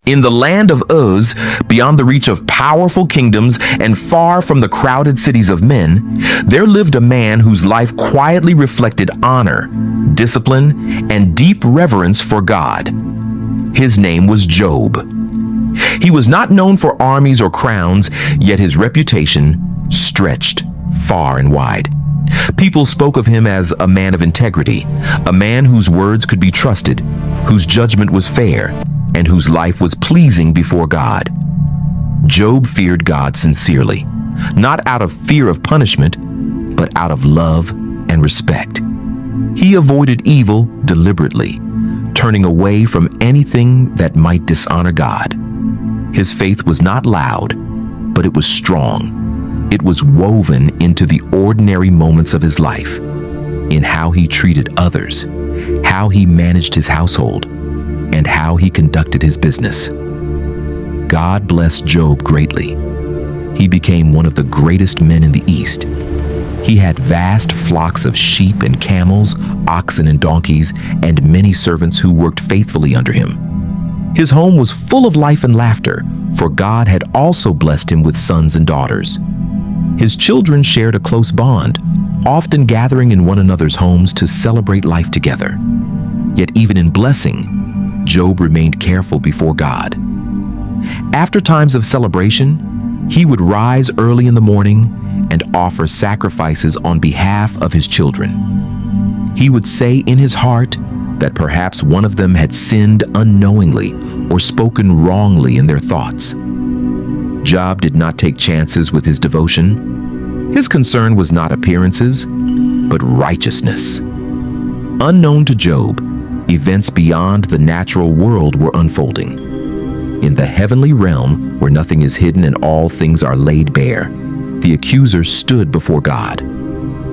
In the land of Uz, beyond the reach of powerful kingdoms and far from the crowded cities of men, there lived a man whose life quietly reflected honor, discipline, and deep reverence for God. His name was Job. He was not known for armies or crowns, yet his reputation stretched far and wide. People spoke of him as a man of integrity, a man whose words could be trusted, whose judgment was fair, and whose life was pleasing before God. Job feared God sincerely, not out of fear of punishment, but out of love and respect. He avoided evil deliberately, turning away from anything that might dishonor God. His faith was not loud, but it was strong. It was woven into the ordinary moments of his life, in how he treated others, how he managed his household, and how he conducted his business. God blessed Job greatly. He became one of the greatest men in the East. He had vast flocks of sheep and camels, oxen and donkeys, and many servants who worked faithfully under him. His home was full of life and laughter, for God had also blessed him with sons and daughters. His children shared a close bond, often gathering in one another's homes to celebrate life together. Yet even in blessing, Job remained careful before God. After times of celebration, he would rise early in the morning and offer sacrifices on behalf of his children. He would say in his heart that perhaps one of them had sinned unknowingly or spoken wrongly in their thoughts. Job did not take chances with his devotion. His concern was not appearances, but righteousness. Unknown to Job, events beyond the natural world were unfolding. In the heavenly realm, where nothing is hidden and all things are laid bare, the accuser stood before God.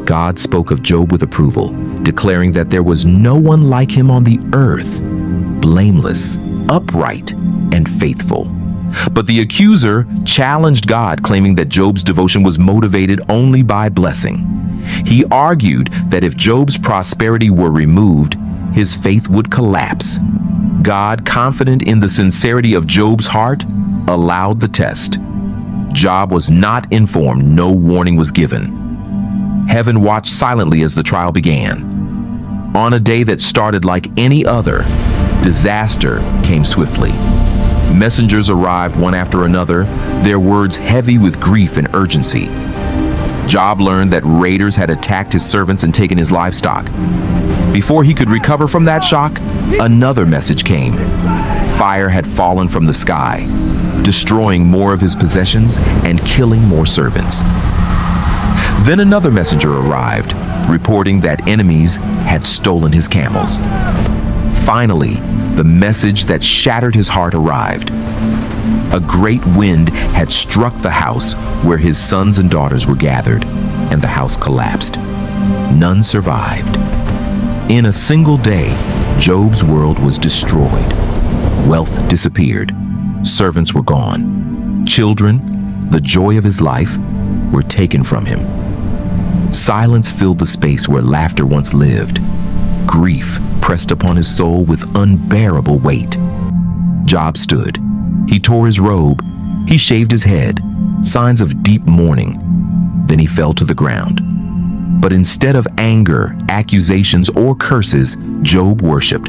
God spoke of Job with approval, declaring that there was no one like him on the earth, blameless, upright, and faithful. But the accuser challenged God, claiming that Job's devotion was motivated only by blessing. He argued that if Job's prosperity were removed, his faith would collapse. God, confident in the sincerity of Job's heart, allowed the test. Job was not informed, no warning was given. Heaven watched silently as the trial began. On a day that started like any other, disaster came swiftly. Messengers arrived one after another, their words heavy with grief and urgency. Job learned that raiders had attacked his servants and taken his livestock. Before he could recover from that shock, another message came. Fire had fallen from the sky, destroying more of his possessions and killing more servants. Then another messenger arrived, reporting that enemies had stolen his camels. Finally, the message that shattered his heart arrived. A great wind had struck the house where his sons and daughters were gathered, and the house collapsed. None survived. In a single day, Job's world was destroyed. Wealth disappeared. Servants were gone. Children, the joy of his life, were taken from him. Silence filled the space where laughter once lived. Grief pressed upon his soul with unbearable weight. Job stood. He tore his robe. He shaved his head, signs of deep mourning. Then he fell to the ground. But instead of anger, accusations, or curses, Job worshiped.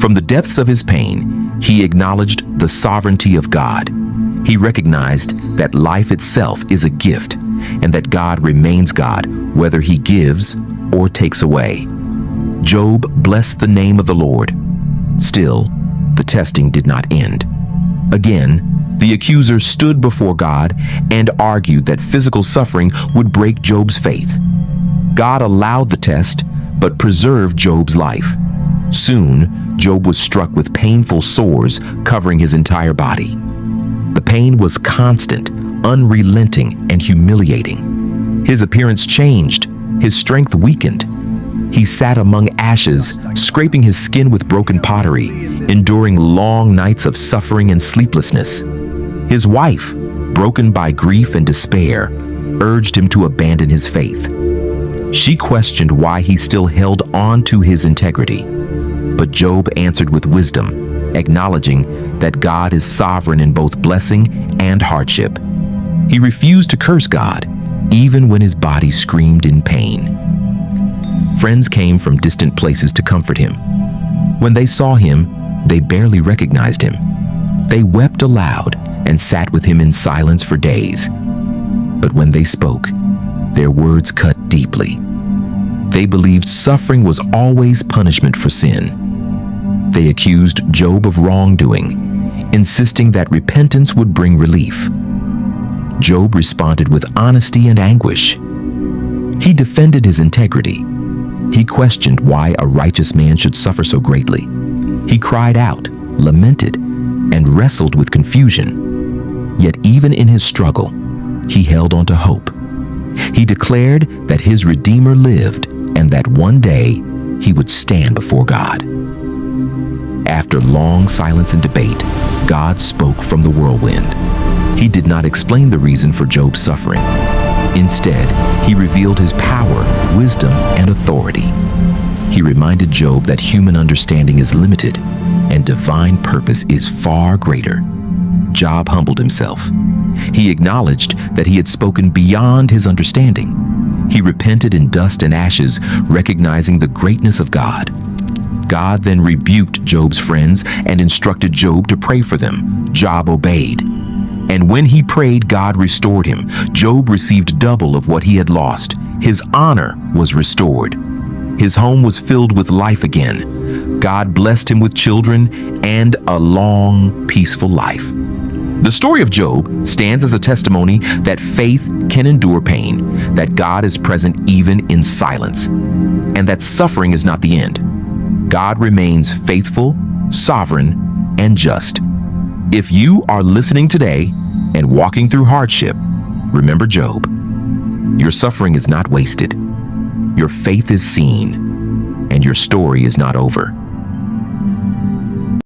From the depths of his pain, he acknowledged the sovereignty of God. He recognized that life itself is a gift, and that God remains God, whether he gives or takes away. Job blessed the name of the Lord. Still, the testing did not end. Again, the accuser stood before God and argued that physical suffering would break Job's faith. God allowed the test, but preserved Job's life. Soon, Job was struck with painful sores covering his entire body. The pain was constant, unrelenting, and humiliating. His appearance changed. His strength weakened. He sat among ashes, scraping his skin with broken pottery, enduring long nights of suffering and sleeplessness. His wife, broken by grief and despair, urged him to abandon his faith. She questioned why he still held on to his integrity. But Job answered with wisdom acknowledging that God is sovereign in both blessing and hardship. He refused to curse God, even when his body screamed in pain. Friends came from distant places to comfort him. When they saw him, they barely recognized him. They wept aloud and sat with him in silence for days. But when they spoke, their words cut deeply. They believed suffering was always punishment for sin. They accused Job of wrongdoing, insisting that repentance would bring relief. Job responded with honesty and anguish. He defended his integrity. He questioned why a righteous man should suffer so greatly. He cried out, lamented, and wrestled with confusion. Yet even in his struggle, he held on to hope. He declared that his Redeemer lived and that one day he would stand before God. After long silence and debate, God spoke from the whirlwind. He did not explain the reason for Job's suffering. Instead, he revealed his power, wisdom, and authority. He reminded Job that human understanding is limited and divine purpose is far greater. Job humbled himself. He acknowledged that he had spoken beyond his understanding. He repented in dust and ashes, recognizing the greatness of God. God then rebuked Job's friends and instructed Job to pray for them. Job obeyed. And when he prayed, God restored him. Job received double of what he had lost. His honor was restored. His home was filled with life again. God blessed him with children and a long, peaceful life. The story of Job stands as a testimony that faith can endure pain, that God is present even in silence, and that suffering is not the end. God remains faithful, sovereign, and just. If you are listening today and walking through hardship, remember Job. Your suffering is not wasted. Your faith is seen, and your story is not over.